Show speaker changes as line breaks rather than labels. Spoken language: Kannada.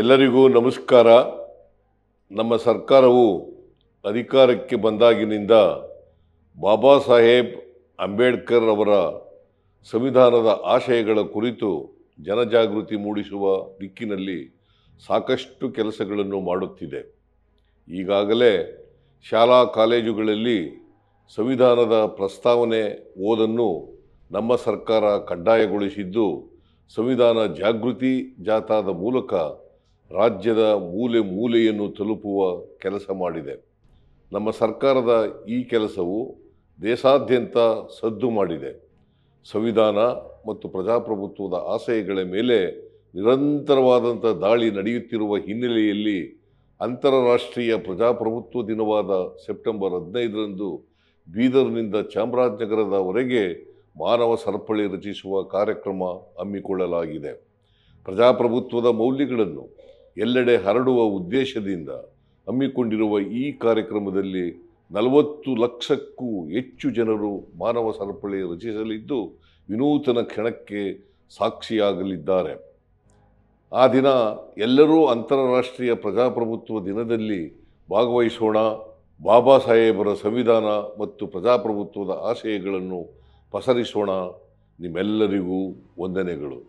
ಎಲ್ಲರಿಗೂ ನಮಸ್ಕಾರ. ನಮ್ಮ ಸರ್ಕಾರವು ಅಧಿಕಾರಕ್ಕೆ ಬಂದಾಗಿನಿಂದ ಬಾಬಾ ಸಾಹೇಬ್ ಅಂಬೇಡ್ಕರ್ ಅವರ ಸಂವಿಧಾನದ ಆಶಯಗಳ ಕುರಿತು ಜನಜಾಗೃತಿ ಮೂಡಿಸುವ ದಿಕ್ಕಿನಲ್ಲಿ ಸಾಕಷ್ಟು ಕೆಲಸಗಳನ್ನು ಮಾಡುತ್ತಿದೆ. ಈಗಾಗಲೇ ಶಾಲಾ ಕಾಲೇಜುಗಳಲ್ಲಿ ಸಂವಿಧಾನದ ಪ್ರಸ್ತಾವನೆ ಓದನ್ನು ನಮ್ಮ ಸರ್ಕಾರ ಕಡ್ಡಾಯಗೊಳಿಸಿದ್ದು, ಸಂವಿಧಾನ ಜಾಗೃತಿ ಜಾಥಾದ ಮೂಲಕ ರಾಜ್ಯದ ಮೂಲೆ ಮೂಲೆಯನ್ನು ತಲುಪುವ ಕೆಲಸ ಮಾಡಿದೆ. ನಮ್ಮ ಸರ್ಕಾರದ ಈ ಕೆಲಸವು ದೇಶಾದ್ಯಂತ ಸದ್ದು ಮಾಡಿದೆ. ಸಂವಿಧಾನ ಮತ್ತು ಪ್ರಜಾಪ್ರಭುತ್ವದ ಆಶಯಗಳ ಮೇಲೆ ನಿರಂತರವಾದಂಥ ದಾಳಿ ನಡೆಯುತ್ತಿರುವ ಹಿನ್ನೆಲೆಯಲ್ಲಿ ಅಂತಾರಾಷ್ಟ್ರೀಯ ಪ್ರಜಾಪ್ರಭುತ್ವ ದಿನವಾದ ಸೆಪ್ಟೆಂಬರ್ 15ರಂದು ಬೀದರ್ನಿಂದ ಚಾಮರಾಜನಗರದವರೆಗೆ ಮಾನವ ಸರಪಳಿ ರಚಿಸುವ ಕಾರ್ಯಕ್ರಮ ಹಮ್ಮಿಕೊಳ್ಳಲಾಗಿದೆ. ಪ್ರಜಾಪ್ರಭುತ್ವದ ಮೌಲ್ಯಗಳನ್ನು ಎಲ್ಲೆಡೆ ಹರಡುವ ಉದ್ದೇಶದಿಂದ ಹಮ್ಮಿಕೊಂಡಿರುವ ಈ ಕಾರ್ಯಕ್ರಮದಲ್ಲಿ 40 ಲಕ್ಷಕ್ಕೂ ಹೆಚ್ಚು ಜನರು ಮಾನವ ಸರಪಳಿ ರಚಿಸಲಿದ್ದು, ವಿನೂತನ ಕ್ಷಣಕ್ಕೆ ಸಾಕ್ಷಿಯಾಗಲಿದ್ದಾರೆ. ಆ ದಿನ ಎಲ್ಲರೂ ಅಂತಾರಾಷ್ಟ್ರೀಯ ಪ್ರಜಾಪ್ರಭುತ್ವ ದಿನದಲ್ಲಿ ಭಾಗವಹಿಸೋಣ. ಬಾಬಾ ಸಾಹೇಬರ ಸಂವಿಧಾನ ಮತ್ತು ಪ್ರಜಾಪ್ರಭುತ್ವದ ಆಶಯಗಳನ್ನು ಪಸರಿಸೋಣ. ನಿಮ್ಮೆಲ್ಲರಿಗೂ ವಂದನೆಗಳು.